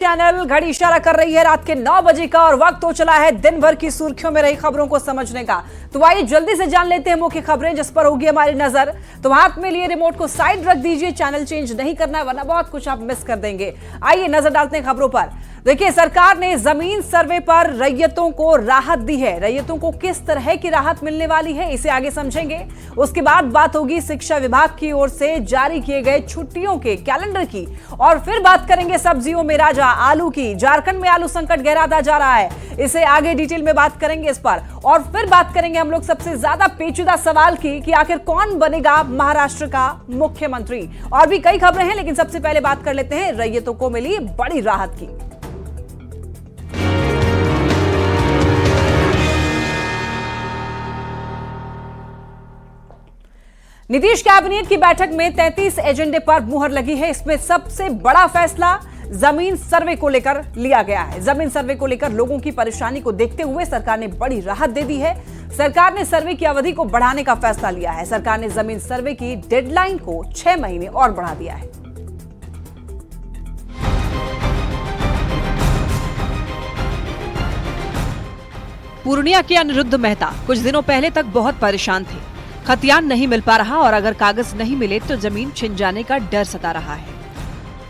Channel घड़ी इशारा कर रही है रात के 9 बजे का और वक्त हो चला है दिन भर की सुर्खियों में रही खबरों को समझने का। तो आइए जल्दी से जान लेते हैं मुख्य खबरें जिस पर होगी हमारी नजर। तो हाथ में लिए रिमोट को साइड रख दीजिए, चैनल चेंज नहीं करना है वरना बहुत कुछ आप मिस कर देंगे। आइए नजर डालते हैं खबरों पर। देखिए, सरकार ने जमीन सर्वे पर रैयतों को राहत दी है। रैयतों को किस तरह की राहत मिलने वाली है इसे आगे समझेंगे। उसके बाद बात होगी शिक्षा विभाग की ओर से जारी किए गए छुट्टियों के कैलेंडर की और फिर बात करेंगे सब्जियों में राजा आलू की। झारखंड में आलू संकट गहराता जा रहा है, इसे आगे डिटेल में बात करेंगे इस पर। और फिर बात करेंगे हम लोग सबसे ज्यादा पेचीदा सवाल की कि आखिर कौन बनेगा महाराष्ट्र का मुख्यमंत्री। और भी कई खबरें हैं लेकिन सबसे पहले बात कर लेते हैं रैयतों को मिली बड़ी राहत की। नीतीश कैबिनेट की बैठक में 33 एजेंडे पर मुहर लगी है। इसमें सबसे बड़ा फैसला जमीन सर्वे को लेकर लिया गया है। जमीन सर्वे को लेकर लोगों की परेशानी को देखते हुए सरकार ने बड़ी राहत दे दी है। सरकार ने सर्वे की अवधि को बढ़ाने का फैसला लिया है। सरकार ने जमीन सर्वे की डेडलाइन को 6 महीने और बढ़ा दिया है। पूर्णिया के अनिरुद्ध मेहता कुछ दिनों पहले तक बहुत परेशान थे। खतियान नहीं मिल पा रहा और अगर कागज नहीं मिले तो जमीन छिन जाने का डर सता रहा है।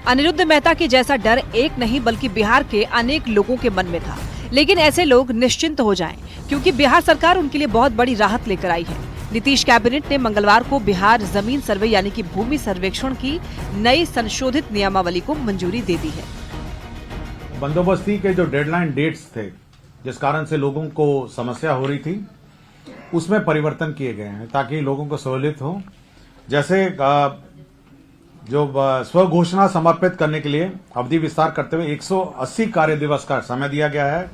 अनिरुद्ध मेहता के जैसा डर एक नहीं बल्कि बिहार के अनेक लोगों के मन में था। लेकिन ऐसे लोग निश्चिंत हो जाएं, क्योंकि बिहार सरकार उनके लिए बहुत बड़ी राहत लेकर आई है। नीतीश कैबिनेट ने मंगलवार को बिहार जमीन सर्वे यानी कि भूमि सर्वेक्षण की नई संशोधित नियमावली को मंजूरी दे दी है। बंदोबस्ती के जो डेडलाइन डेट्स थे जिस कारण से लोगों को समस्या हो रही थी उसमें परिवर्तन किए गए हैं ताकि लोगों को सहूलियत हो। जैसे जो स्व घोषणा समर्पित करने के लिए अवधि विस्तार करते हुए 180 कार्य दिवस का समय दिया गया है।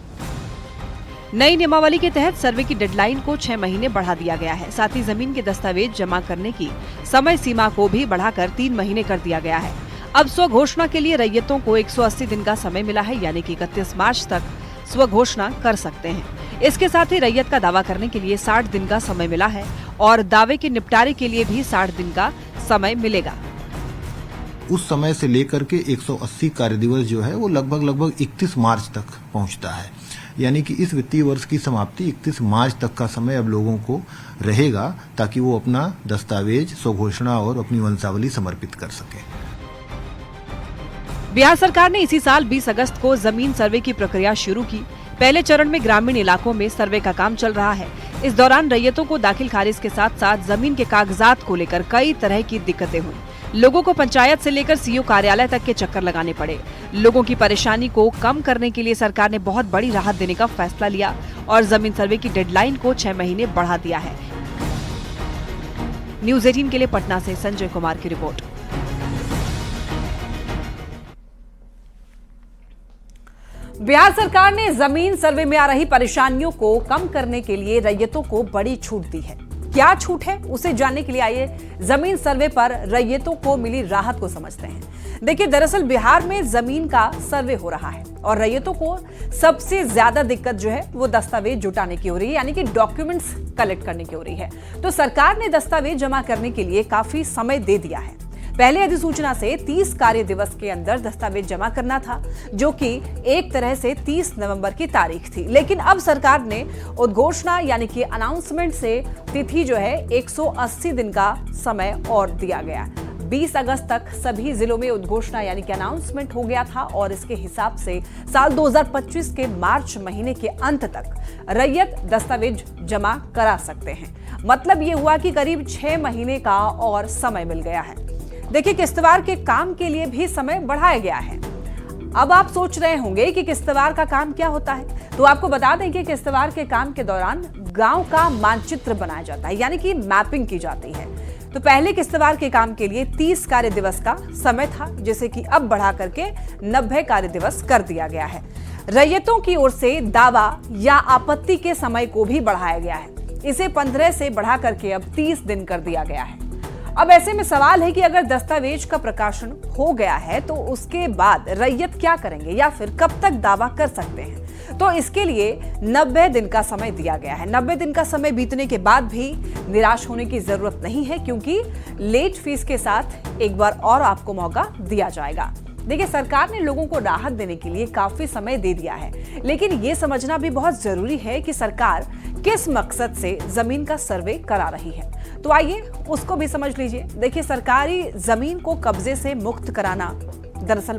नई नियमावली के तहत सर्वे की डेडलाइन को 6 महीने बढ़ा दिया गया है। साथ ही जमीन के दस्तावेज जमा करने की समय सीमा को भी बढ़ाकर 3 महीने कर दिया गया है। अब स्व घोषणा के लिए रैयतों को 180 दिन का समय मिला है, यानी कि 31 मार्च तक स्व घोषणा कर सकते हैं। इसके साथ ही रैयत का दावा करने के लिए 60 दिन का समय मिला है और दावे के निपटारे के लिए भी 60 दिन का समय मिलेगा। उस समय से लेकर के 180 कार्य दिवस जो है वो लगभग 31 मार्च तक पहुंचता है, यानी कि इस वित्तीय वर्ष की समाप्ति 31 मार्च तक का समय अब लोगों को रहेगा ताकि वो अपना दस्तावेज, स्वघोषणा और अपनी वंशावली समर्पित कर सके। बिहार सरकार ने इसी साल 20 अगस्त को जमीन सर्वे की प्रक्रिया शुरू की। पहले चरण में ग्रामीण इलाकों में सर्वे का काम चल रहा है। इस दौरान रैयतों को दाखिल खारिज के साथ साथ जमीन के कागजात को लेकर कई तरह की दिक्कतें हुई। लोगों को पंचायत से लेकर सीओ कार्यालय तक के चक्कर लगाने पड़े। लोगों की परेशानी को कम करने के लिए सरकार ने बहुत बड़ी राहत देने का फैसला लिया और जमीन सर्वे की डेडलाइन को 6 महीने बढ़ा दिया है। न्यूज़ 18 के लिए पटना से संजय कुमार की रिपोर्ट। बिहार सरकार ने जमीन सर्वे में आ रही परेशानियों को कम करने के लिए रैयतों को बड़ी छूट दी है। क्या छूट है उसे जानने के लिए आइए जमीन सर्वे पर रैयतों को मिली राहत को समझते हैं। देखिए, दरअसल बिहार में जमीन का सर्वे हो रहा है और रैयतों को सबसे ज्यादा दिक्कत जो है वो दस्तावेज जुटाने की हो रही है, यानी कि डॉक्यूमेंट्स कलेक्ट करने की हो रही है। तो सरकार ने दस्तावेज जमा करने के लिए काफी समय दे दिया है। पहले अधिसूचना से 30 कार्य दिवस के अंदर दस्तावेज जमा करना था, जो कि एक तरह से 30 नवंबर की तारीख थी। लेकिन अब सरकार ने उद्घोषणा यानी कि अनाउंसमेंट से तिथि जो है 180 दिन का समय और दिया गया। 20 अगस्त तक सभी जिलों में उद्घोषणा यानी कि अनाउंसमेंट हो गया था और इसके हिसाब से साल 2025 के मार्च महीने के अंत तक रैयत दस्तावेज जमा करा सकते हैं। मतलब ये हुआ कि करीब 6 महीने का और समय मिल गया है। देखिए, किस्तवार के काम के लिए भी समय बढ़ाया गया है। अब आप सोच रहे होंगे कि किस्तवार का काम क्या होता है, तो आपको बता दें कि किस्तवार के काम के दौरान गांव का मानचित्र बनाया जाता है, यानी कि मैपिंग की जाती है। तो पहले किस्तवार के काम के लिए 30 कार्य दिवस का समय था, जिसे कि अब बढ़ा करके 90 कार्य दिवस कर दिया गया है। रैयतों की ओर से दावा या आपत्ति के समय को भी बढ़ाया गया है। इसे 15 से बढ़ा करके अब 30 दिन कर दिया गया है। अब ऐसे में सवाल है कि अगर दस्तावेज का प्रकाशन हो गया है तो उसके बाद रैयत क्या करेंगे या फिर कब तक दावा कर सकते हैं। तो इसके लिए 90 दिन का समय दिया गया है। 90 दिन का समय बीतने के बाद भी निराश होने की जरूरत नहीं है, क्योंकि लेट फीस के साथ एक बार और आपको मौका दिया जाएगा। देखिए, सरकार ने लोगों को राहत देने के लिए काफी समय दे दिया है, लेकिन ये समझना भी बहुत जरूरी है कि सरकार किस मकसद से जमीन का सर्वे करा रही है। तो आइए उसको भी समझ लीजिए। देखिए, सरकारी जमीन को कब्जे से मुक्त कराना दरअसल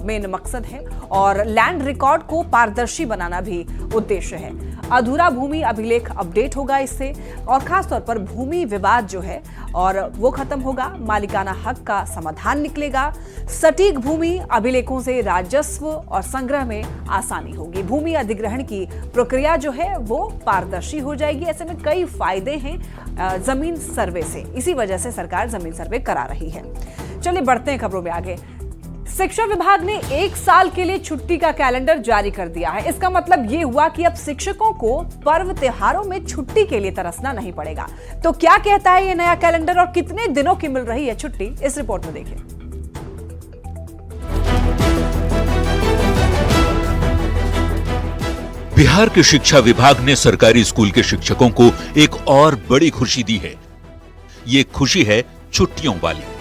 मेन मकसद है और लैंड रिकॉर्ड को पारदर्शी बनाना भी उद्देश्य है। अधूरा भूमि अभिलेख अपडेट होगा इससे, और खासतौर पर भूमि विवाद जो है और वो खत्म होगा, मालिकाना हक का समाधान निकलेगा, सटीक भूमि अभिलेखों से राजस्व और संग्रह में आसानी होगी, भूमि अधिग्रहण की प्रक्रिया जो है वो पारदर्शी हो जाएगी। ऐसे में कई फायदे हैं जमीन सर्वे से, इसी वजह से सरकार जमीन सर्वे करा रही है। चलिए बढ़ते हैं खबरों में आगे। शिक्षा विभाग ने 1 साल के लिए छुट्टी का कैलेंडर जारी कर दिया है। इसका मतलब ये हुआ कि अब शिक्षकों को पर्व त्योहारों में छुट्टी के लिए तरसना नहीं पड़ेगा। तो क्या कहता है ये नया कैलेंडर और कितने दिनों की मिल रही है छुट्टी, इस रिपोर्ट में देखिए। बिहार के शिक्षा विभाग ने सरकारी स्कूल के शिक्षकों को एक और बड़ी खुशी दी है। ये खुशी है छुट्टियों वाली।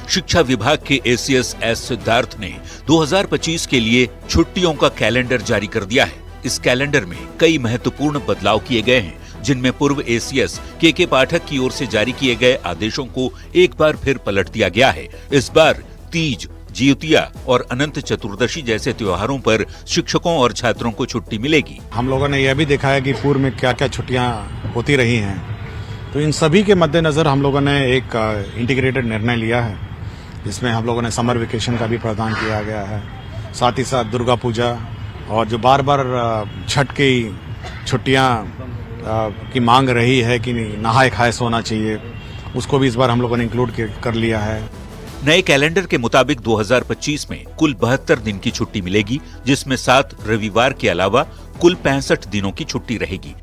शिक्षा विभाग के एसीएस एस सिद्धार्थ ने 2025 के लिए छुट्टियों का कैलेंडर जारी कर दिया है। इस कैलेंडर में कई महत्वपूर्ण बदलाव किए गए हैं, जिनमें पूर्व एसीएस के पाठक की ओर से जारी किए गए आदेशों को एक बार फिर पलट दिया गया है। इस बार तीज, जिउतिया और अनंत चतुर्दशी जैसे त्योहारों पर शिक्षकों और छात्रों को छुट्टी मिलेगी। हम लोगों ने यह भी देखा है कि पूर्व में क्या क्या छुट्टियां होती रही हैं, तो इन सभी के मद्देनजर हम लोगों ने एक इंटीग्रेटेड निर्णय लिया है, जिसमें हम लोगों ने समर वेकेशन का भी प्रावधान किया गया है। साथ ही साथ दुर्गा पूजा और जो बार बार छठ की छुट्टियां की मांग रही है कि नहाए खाए सोना चाहिए, उसको भी इस बार हम लोगों ने इंक्लूड कर लिया है। नए कैलेंडर के मुताबिक 2025 में कुल 72 दिन की छुट्टी मिलेगी, जिसमें 7 रविवार के अलावा कुल 65 दिनों की छुट्टी रहेगी।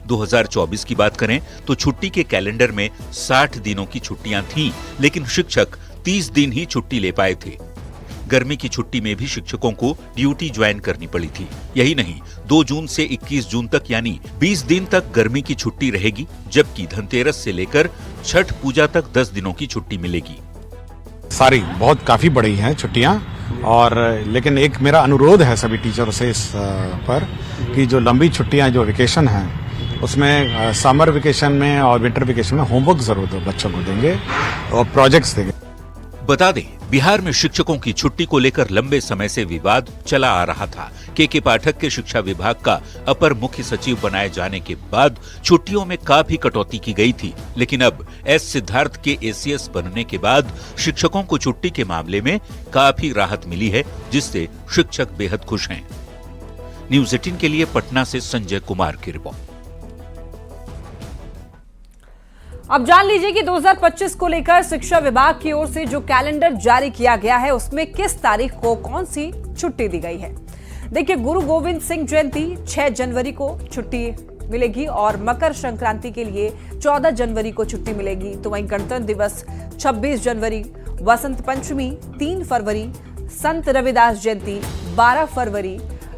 2024 की बात करें तो छुट्टी के कैलेंडर में 60 दिनों की छुट्टियां थीं, लेकिन शिक्षक 30 दिन ही छुट्टी ले पाए थे। गर्मी की छुट्टी में भी शिक्षकों को ड्यूटी ज्वाइन करनी पड़ी थी। यही नहीं, 2 जून से 21 जून तक यानी 20 दिन तक गर्मी की छुट्टी रहेगी, जबकि धनतेरस से लेकर छठ पूजा तक 10 दिनों की छुट्टी मिलेगी। सारी बहुत काफी बड़ी हैं छुट्टियां, और लेकिन एक मेरा अनुरोध है सभी टीचरों से इस पर कि जो लंबी छुट्टियां, जो वेकेशन हैं, उसमें समर वेकेशन में और विंटर वेकेशन में होमवर्क जरूर बच्चों को देंगे और प्रोजेक्ट्स देंगे। बता दें, बिहार में शिक्षकों की छुट्टी को लेकर लंबे समय से विवाद चला आ रहा था। के पाठक के शिक्षा विभाग का अपर मुख्य सचिव बनाए जाने के बाद छुट्टियों में काफी कटौती की गई थी, लेकिन अब एस सिद्धार्थ के एसीएस बनने के बाद शिक्षकों को छुट्टी के मामले में काफी राहत मिली है, जिससे शिक्षक बेहद खुश हैं। न्यूज़ 18 के लिए पटना से संजय कुमार की रिपोर्ट। अब जान लीजिए कि 2025 को लेकर शिक्षा विभाग की ओर से जो कैलेंडर जारी किया गया है, उसमें किस तारीख को कौन सी छुट्टी दी गई है। देखिए, गुरु गोविंद सिंह जयंती 6 जनवरी को छुट्टी मिलेगी और मकर संक्रांति के लिए 14 जनवरी को छुट्टी मिलेगी। तो वहीं गणतंत्र दिवस 26 जनवरी, वसंत पंचमी 3 फरवरी, संत रविदास जयंती 12 फरवरी,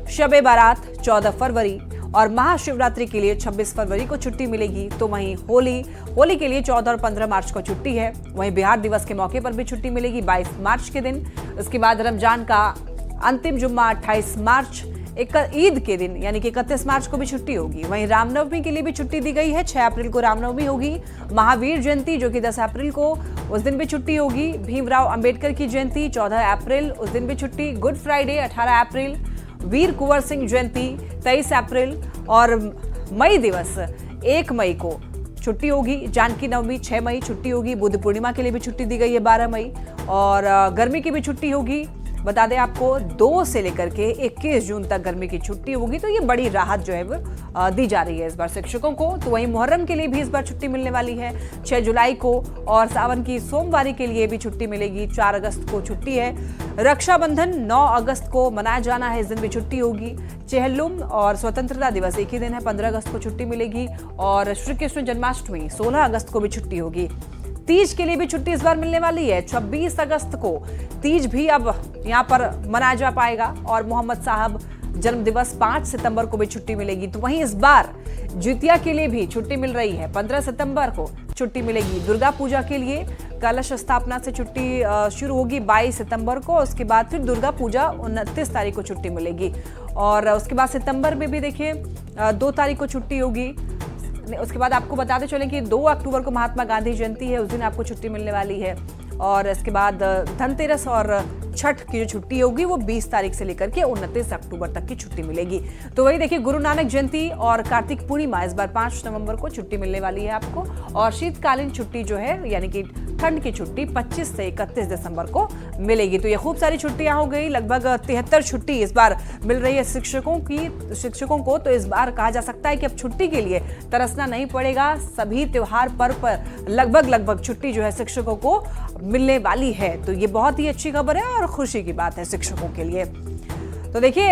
शबे बारात 14 फरवरी और महाशिवरात्रि के लिए 26 फरवरी को छुट्टी मिलेगी। तो वहीं होली के लिए 14 और 15 मार्च को छुट्टी है। वहीं बिहार दिवस के मौके पर भी छुट्टी मिलेगी 22 मार्च के दिन। उसके बाद रमजान का अंतिम जुम्मा 28 मार्च, ईद के दिन यानी कि 31 मार्च को भी छुट्टी होगी। वहीं रामनवमी के लिए भी छुट्टी दी गई है, 6 अप्रैल को रामनवमी होगी। महावीर जयंती जो कि 10 अप्रैल को, उस दिन भी छुट्टी होगी। भीमराव अंबेडकर की जयंती 14 अप्रैल, उस दिन भी छुट्टी। गुड फ्राइडे 18 अप्रैल, वीर कुंवर सिंह जयंती 23 अप्रैल और मई दिवस 1 मई को छुट्टी होगी। जानकी नवमी 6 मई छुट्टी होगी। बुद्ध पूर्णिमा के लिए भी छुट्टी दी गई है 12 मई और गर्मी की भी छुट्टी होगी। बता दें आपको 2 से लेकर के 21 जून तक गर्मी की छुट्टी होगी। तो ये बड़ी राहत जो है वो दी जा रही है इस बार शिक्षकों को। तो वहीं मुहर्रम के लिए भी इस बार छुट्टी मिलने वाली है 6 जुलाई को और सावन की सोमवारी के लिए भी छुट्टी मिलेगी। 4 अगस्त को छुट्टी है। रक्षाबंधन 9 अगस्त को मनाया जाना है, इस दिन भी छुट्टी होगी। चेहल्लुम और स्वतंत्रता दिवस एक ही दिन है, 15 अगस्त को छुट्टी मिलेगी और श्री कृष्ण जन्माष्टमी 16 अगस्त को भी छुट्टी होगी। तीज के लिए भी छुट्टी इस बार मिलने वाली है 26 अगस्त को। तीज भी अब यहाँ पर मनाया जा पाएगा और मोहम्मद साहब जन्म दिवस 5 सितंबर को भी छुट्टी मिलेगी। तो वहीं इस बार जिउतिया के लिए भी छुट्टी मिल रही है, 15 सितंबर को छुट्टी मिलेगी। दुर्गा पूजा के लिए कलश स्थापना से छुट्टी शुरू होगी 22 सितंबर को। उसके बाद फिर दुर्गा पूजा 29 तारीख को छुट्टी मिलेगी और उसके बाद सितंबर में भी देखिए 2 तारीख को छुट्टी होगी। उसके बाद आपको बताते चलें कि 2 अक्टूबर को महात्मा गांधी जयंती है, उस दिन आपको छुट्टी मिलने वाली है। और इसके बाद धनतेरस और छठ की जो छुट्टी होगी वो 20 तारीख से लेकर के 29 अक्टूबर तक की छुट्टी मिलेगी। तो वही देखिए गुरु नानक जयंती और कार्तिक पूर्णिमा इस बार 5 नवंबर को छुट्टी मिलने वाली है आपको। और शीतकालीन छुट्टी जो है यानी कि ठंड की छुट्टी 25 से 31 दिसंबर को मिलेगी। तो ये खूब सारी छुट्टियां हो गई, लगभग 73 छुट्टी इस बार मिल रही है शिक्षकों को। तो इस बार कहा जा सकता है कि अब छुट्टी के लिए तरसना नहीं पड़ेगा। सभी त्योहार पर्व पर लगभग छुट्टी जो है शिक्षकों को मिलने वाली है। तो ये बहुत ही अच्छी खबर है और खुशी की बात है शिक्षकों के लिए। तो देखिए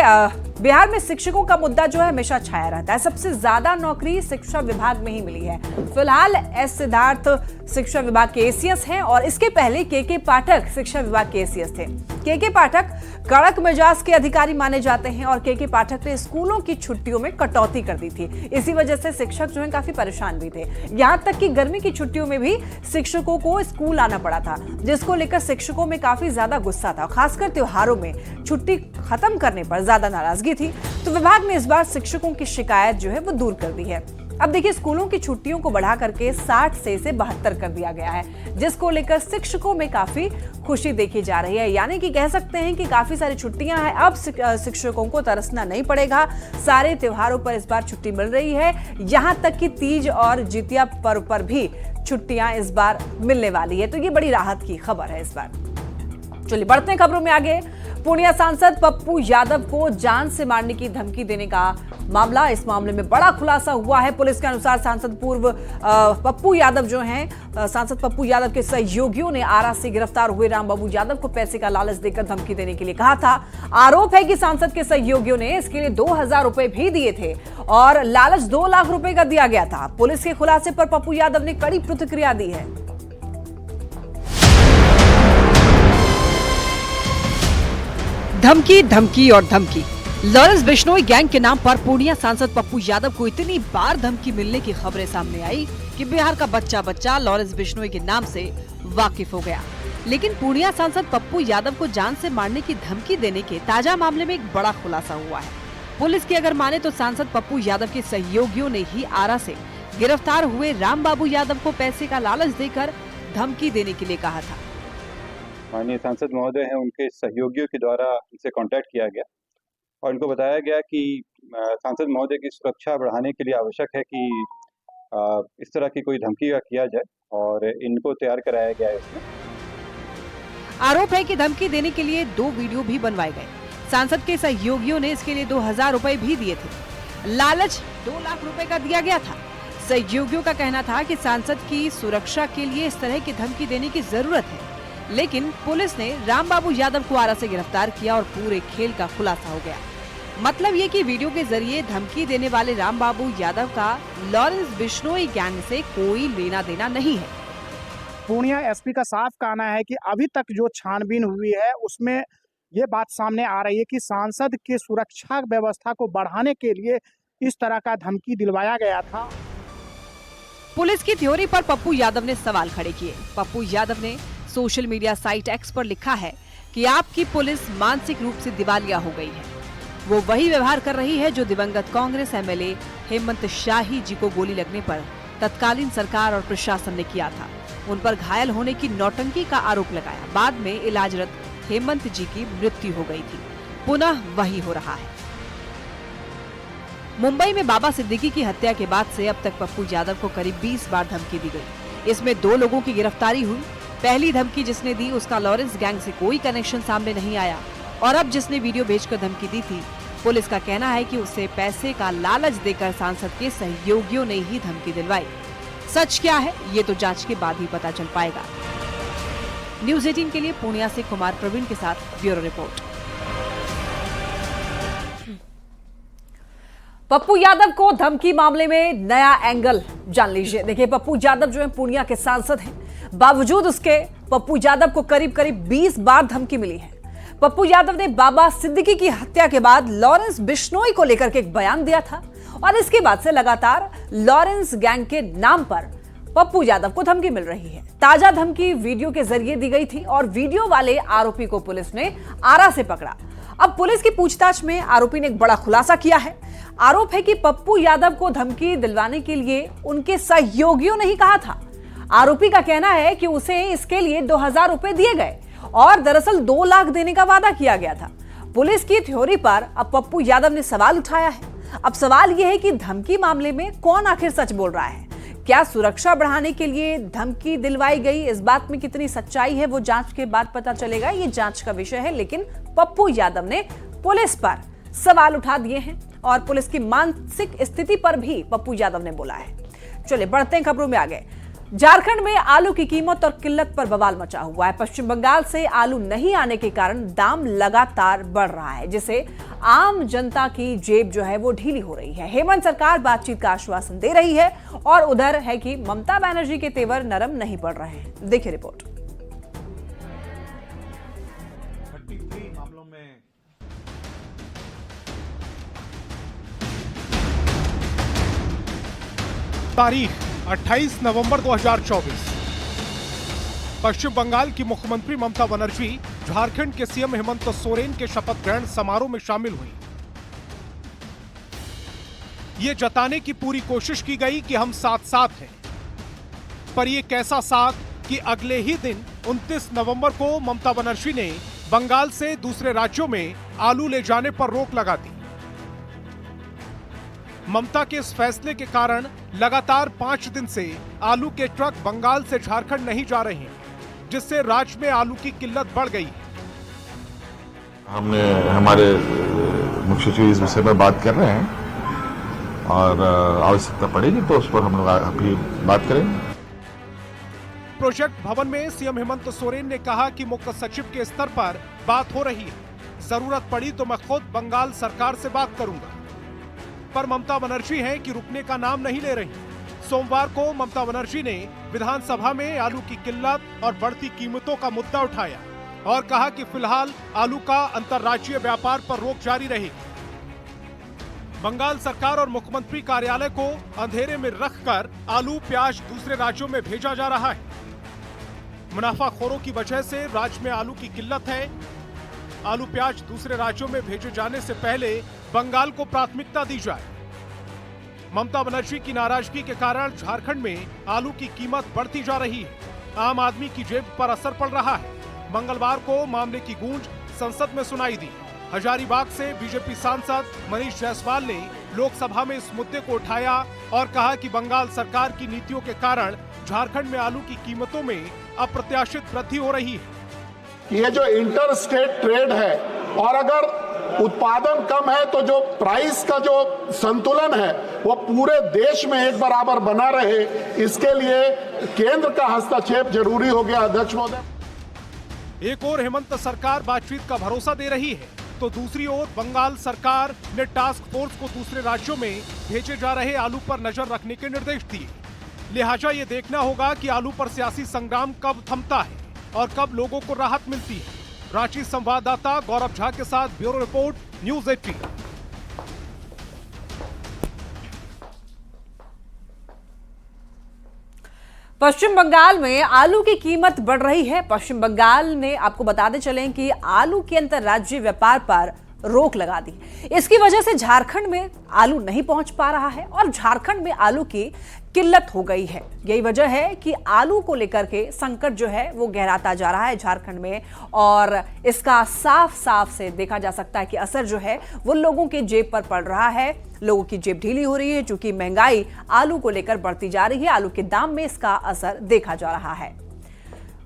बिहार में शिक्षकों का मुद्दा जो है हमेशा छाया रहता है। सबसे ज्यादा नौकरी शिक्षा विभाग में ही मिली है। फिलहाल एस सिद्धार्थ शिक्षा विभाग के एसीएस हैं और इसके पहले के पाठक शिक्षा विभाग के एसीएस थे। के पाठक कड़क मिजाज के अधिकारी माने जाते हैं और के पाठक ने स्कूलों की छुट्टियों में कटौती कर दी थी। इसी वजह से शिक्षक जो है काफी परेशान भी थे। यहां तक कि गर्मी की छुट्टियों में भी शिक्षकों को स्कूल आना पड़ा था, जिसको लेकर शिक्षकों में काफी ज्यादा गुस्सा था। खासकर त्योहारों में छुट्टी खत्म करने पर ज्यादा नाराजगी थी। तो विभाग ने इस बार शिक्षकों की शिकायत जो है वो दूर कर दी है। अब देखिए स्कूलों की छुट्टियों को बढ़ा करके 60 से 72 कर दिया गया है, जिसको लेकर शिक्षकों में काफी खुशी देखी जा रही है। यानी कि कह सकते हैं कि काफी सारी छुट्टियां हैं, अब शिक्षकों को तरसना नहीं पड़ेगा। सारे त्योहारों पर इस बार छुट्टी मिल रही है, यहां तक कि तीज और जितिया पर्व पर भी छुट्टियां इस बार मिलने वाली है। तो ये बड़ी राहत की खबर है इस बार। चलिए बढ़ते हैं खबरों में आगे। पूर्णिया सांसद पप्पू यादव को जान से मारने की धमकी देने का मामला, इस मामले में बड़ा खुलासा हुआ है। पुलिस के अनुसार सांसद पप्पू यादव जो हैं, सांसद पप्पू यादव के सहयोगियों ने आरा से गिरफ्तार हुए रामबाबू यादव को पैसे का लालच देकर धमकी देने के लिए कहा था। आरोप है कि सांसद के सहयोगियों ने इसके लिए 2000 रुपए भी दिए थे और लालच 2 लाख रुपए का दिया गया था। पुलिस के खुलासे पर पप्पू यादव ने कड़ी प्रतिक्रिया दी है। धमकी, धमकी और धमकी। लॉरेंस बिश्नोई गैंग के नाम पर पूर्णिया सांसद पप्पू यादव को इतनी बार धमकी मिलने की खबरें सामने आई कि बिहार का बच्चा लॉरेंस बिश्नोई के नाम से वाकिफ हो गया। लेकिन पूर्णिया सांसद पप्पू यादव को जान से मारने की धमकी देने के ताजा मामले में एक बड़ा खुलासा हुआ है। पुलिस की अगर माने तो सांसद पप्पू यादव के सहयोगियों ने ही आरा से गिरफ्तार हुए रामबाबू यादव को पैसे का लालच देकर धमकी देने के लिए कहा था। माननीय सांसद महोदय हैं, उनके सहयोगियों के द्वारा इनसे कांटेक्ट किया गया और इनको बताया गया कि सांसद महोदय की सुरक्षा बढ़ाने के लिए आवश्यक है कि इस तरह की कोई धमकी का किया जाए और इनको तैयार कराया गया है। इसमें आरोप है कि धमकी देने के लिए 2 वीडियो भी बनवाए गए। सांसद के सहयोगियों ने इसके लिए 2000 रुपए भी दिए थे। लालच 2 लाख रुपए का दिया गया था। सहयोगियों का कहना था कि सांसद की सुरक्षा के लिए इस तरह की धमकी देने की जरूरत है। लेकिन पुलिस ने रामबाबू यादव को आरा से गिरफ्तार किया और पूरे खेल का खुलासा हो गया। मतलब ये कि वीडियो के जरिए धमकी देने वाले रामबाबू यादव का लॉरेंस बिश्नोई गैंग से कोई लेना देना नहीं है। पूर्णिया एसपी का साफ कहना है कि अभी तक जो छानबीन हुई है उसमें ये बात सामने आ रही है कि सांसद की सुरक्षा व्यवस्था को बढ़ाने के लिए इस तरह का धमकी दिलवाया गया था। पुलिस की थ्योरी पर पप्पू यादव ने सवाल खड़े किए। पप्पू यादव ने सोशल मीडिया साइट एक्स पर लिखा है कि आपकी पुलिस मानसिक रूप से दिवालिया हो गई है। वो वही व्यवहार कर रही है जो दिवंगत कांग्रेस एमएलए हेमंत शाही जी को गोली लगने पर तत्कालीन सरकार और प्रशासन ने किया था। उन पर घायल होने की नौटंकी का आरोप लगाया। बाद में इलाजरत हेमंत जी की मृत्यु हो गई थी। पुनः वही हो रहा है। मुंबई में बाबा सिद्दीकी की हत्या के बाद से अब तक पप्पू यादव को करीब 20 बार धमकी दी गई। इसमें 2 लोगों की गिरफ्तारी हुई। पहली धमकी जिसने दी उसका लॉरेंस गैंग से कोई कनेक्शन सामने नहीं आया और अब जिसने वीडियो भेजकर धमकी दी थी, पुलिस का कहना है कि उसे पैसे का लालच देकर सांसद के सहयोगियों ने ही धमकी दिलवाई। सच क्या है ये तो जांच के बाद ही पता चल पाएगा। न्यूज़ 18 के लिए पूर्णिया से कुमार प्रवीण के साथ ब्यूरो रिपोर्ट। पप्पू यादव को धमकी मामले में नया एंगल जान लीजिए। देखिए पप्पू यादव जो है पूर्णिया के सांसद हैं, बावजूद उसके पप्पू यादव को करीब 20 बार धमकी मिली है। पप्पू यादव ने बाबा सिद्दीकी की हत्या के बाद लॉरेंस बिश्नोई को लेकर के एक बयान दिया था और इसके बाद से लगातार लॉरेंस गैंग के नाम पर पप्पू यादव को धमकी मिल रही है। ताजा धमकी वीडियो के जरिए दी गई थी और वीडियो वाले आरोपी को पुलिस ने आरा से पकड़ा। अब पुलिस की पूछताछ में आरोपी ने एक बड़ा खुलासा किया है। आरोप है कि पप्पू यादव को धमकी दिलवाने के लिए उनके सहयोगियों ने ही कहा था। आरोपी का कहना है कि उसे इसके लिए 2000 रुपए दिए गए और दरअसल 2 लाख देने का वादा किया गया था। पुलिस की थ्योरी पर अब पप्पू यादव ने सवाल उठाया है। अब सवाल यह है कि धमकी मामले में कौन आखिर सच बोल रहा है। क्या सुरक्षा बढ़ाने के लिए धमकी दिलवाई गई? इस बात में कितनी सच्चाई है वो जांच के बाद पता चलेगा। ये जांच का विषय है, लेकिन पप्पू यादव ने पुलिस पर सवाल उठा दिए हैं और पुलिस की मानसिक स्थिति पर भी पप्पू यादव ने बोला है। चलिए बढ़ते हैं खबरों में आगे। झारखंड में आलू की कीमत और किल्लत पर बवाल मचा हुआ है। पश्चिम बंगाल से आलू नहीं आने के कारण दाम लगातार बढ़ रहा है, जिससे आम जनता की जेब जो है वो ढीली हो रही है। हेमंत सरकार बातचीत का आश्वासन दे रही है और उधर है कि ममता बनर्जी के तेवर नरम नहीं पड़ रहे हैं। देखिए रिपोर्ट। 33 मामलों में तारीख 28 नवंबर 2024। पश्चिम बंगाल की मुख्यमंत्री ममता बनर्जी झारखंड के सीएम हेमंत सोरेन के शपथ ग्रहण समारोह में शामिल हुई। ये जताने की पूरी कोशिश की गई कि हम साथ साथ हैं, पर यह कैसा साथ कि अगले ही दिन 29 नवंबर को ममता बनर्जी ने बंगाल से दूसरे राज्यों में आलू ले जाने पर रोक लगा दी। ममता के इस फैसले के कारण लगातार 5 दिन से आलू के ट्रक बंगाल से झारखंड नहीं जा रहे हैं, जिससे राज्य में आलू की किल्लत बढ़ गई। हमने हमारे मुख्य सचिव इस विषय में बात कर रहे हैं और आवश्यकता पड़ेगी तो उस पर हम लोग अभी बात करेंगे। प्रोजेक्ट भवन में सीएम हेमंत सोरेन ने कहा कि मुख्य सचिव के स्तर पर बात हो रही है, जरूरत पड़ी तो मैं खुद बंगाल सरकार से बात करूंगा। पर ममता बनर्जी हैं कि रुकने का नाम नहीं ले रही। सोमवार को ममता बनर्जी ने विधानसभा में आलू की किल्लत और बढ़ती कीमतों का मुद्दा उठाया और कहा कि फिलहाल आलू का अंतर्राज्यीय व्यापार पर रोक जारी रहेगी। बंगाल सरकार और मुख्यमंत्री कार्यालय को अंधेरे में रखकर आलू प्याज दूसरे राज्यों में भेजा जा रहा है। मुनाफाखोरों की वजह से राज्य में आलू की किल्लत है। आलू प्याज दूसरे राज्यों में भेजे जाने से पहले बंगाल को प्राथमिकता दी जाए। ममता बनर्जी की नाराजगी के कारण झारखंड में आलू की कीमत बढ़ती जा रही है। आम आदमी की जेब पर असर पड़ रहा है। मंगलवार को मामले की गूंज संसद में सुनाई दी। हजारीबाग से बीजेपी सांसद मनीष जायसवाल ने लोकसभा में इस मुद्दे को उठाया और कहा कि बंगाल सरकार की नीतियों के कारण झारखंड में आलू की कीमतों में अप्रत्याशित वृद्धि हो रही है। ये जो इंटर स्टेट ट्रेड है और अगर उत्पादन कम है तो जो प्राइस का जो संतुलन है वो पूरे देश में एक बराबर बना रहे, इसके लिए केंद्र का हस्तक्षेप जरूरी हो गया। अध्यक्ष महोदय, एक ओर हेमंत सरकार बातचीत का भरोसा दे रही है तो दूसरी ओर बंगाल सरकार ने टास्क फोर्स को दूसरे राज्यों में भेजे जा रहे आलू पर नजर रखने के निर्देश दिए। लिहाजा ये देखना होगा कि आलू पर सियासी संग्राम कब थमता है और कब लोगों को राहत मिलती है। रांची संवाददाता गौरव झा के साथ ब्यूरो रिपोर्ट, न्यूज 18। पश्चिम बंगाल में आलू की कीमत बढ़ रही है। पश्चिम बंगाल ने, आपको बताते चलें कि आलू के अंतर्राज्यीय व्यापार पर रोक लगा दी। इसकी वजह से झारखंड में आलू नहीं पहुंच पा रहा है और झारखंड में आलू की किल्लत हो गई है। यही वजह है कि आलू को लेकर के संकट जो है वो गहराता जा रहा है झारखंड में और इसका साफ साफ से देखा जा सकता है कि असर जो है वो लोगों के जेब पर पड़ रहा है। लोगों की जेब ढीली हो रही है क्योंकि महंगाई आलू को लेकर बढ़ती जा रही है। आलू के दाम में इसका असर देखा जा रहा है।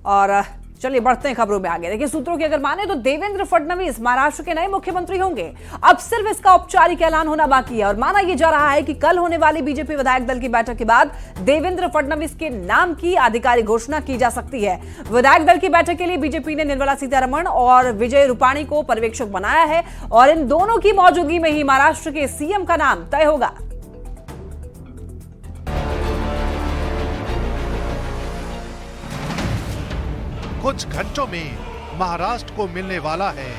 और चलिए बढ़ते हैं खबरों में आगे। देखिए, सूत्रों की अगर माने तो देवेंद्र फडणवीस महाराष्ट्र के नए मुख्यमंत्री होंगे। अब सिर्फ इसका औपचारिक ऐलान होना बाकी है और माना यह जा रहा है कि कल होने वाली बीजेपी विधायक दल की बैठक के बाद देवेंद्र फडणवीस के नाम की आधिकारिक घोषणा की जा सकती है। विधायक दल की बैठक के लिए बीजेपी ने निर्मला सीतारमण और विजय रूपाणी को पर्यवेक्षक बनाया है और इन दोनों की मौजूदगी में ही महाराष्ट्र के सीएम का नाम तय होगा। कुछ घंटों में महाराष्ट्र को मिलने वाला है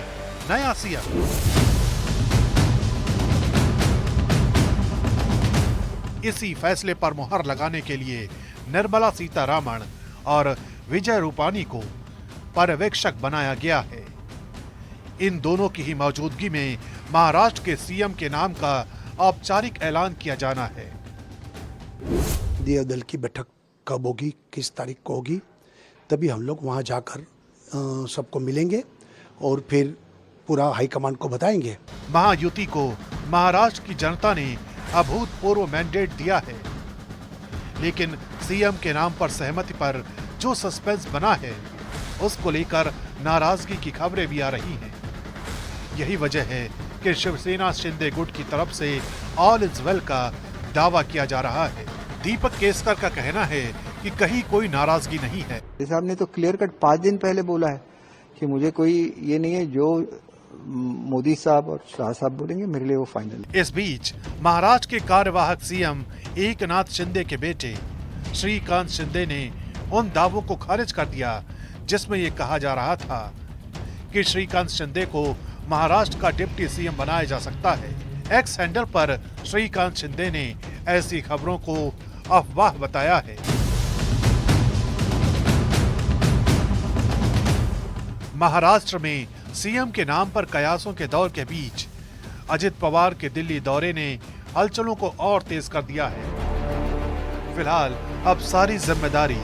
नया सीएम। इसी फैसले पर मुहर लगाने के लिए निर्मला सीतारामन और विजय रूपानी को पर्यवेक्षक बनाया गया है। इन दोनों की ही मौजूदगी में महाराष्ट्र के सीएम के नाम का औपचारिक ऐलान किया जाना है। दल की बैठक कब होगी, किस तारीख को होगी, तभी हम लोग वहां जाकर सबको मिलेंगे और फिर पूरा हाईकमांड को बताएंगे। महायुति को महाराष्ट्र की जनता ने अभूतपूर्व मैंडेट दिया है, लेकिन सीएम के नाम पर सहमति पर जो सस्पेंस बना है उसको लेकर नाराजगी की खबरें भी आ रही हैं। यही वजह है कि शिवसेना शिंदे गुट की तरफ से ऑल इज वेल का दावा किया जा रहा है। दीपक केसकर का कहना है कि कहीं कोई नाराजगी नहीं है। साहब ने तो क्लियर कट 5 दिन पहले बोला है कि मुझे कोई ये नहीं है, जो मोदी साहब और शाह साहब बोलेंगे मेरे लिए वो फाइनल है। इस बीच महाराष्ट्र के कार्यवाहक सीएम एकनाथ शिंदे के बेटे श्रीकांत शिंदे ने उन दावों को खारिज कर दिया जिसमें ये कहा जा रहा था कि श्रीकांत शिंदे को महाराष्ट्र का डिप्टी सीएम बनाया जा सकता है। एक्स हैंडल पर श्रीकांत शिंदे ने ऐसी खबरों को अफवाह बताया है। महाराष्ट्र में सीएम के नाम पर कयासों के दौर के बीच अजित पवार के दिल्ली दौरे ने हलचलों को और तेज कर दिया है। फिलहाल अब सारी जिम्मेदारी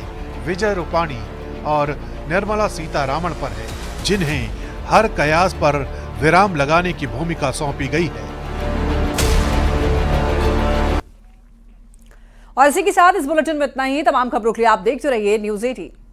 विजय रूपानी और निर्मला सीतारामन पर है, जिन्हें हर कयास पर विराम लगाने की भूमिका सौंपी गई है। और इसी के साथ इस बुलेटिन में इतना ही। तमाम खबरों के लिए आप देखते रहिए News 18।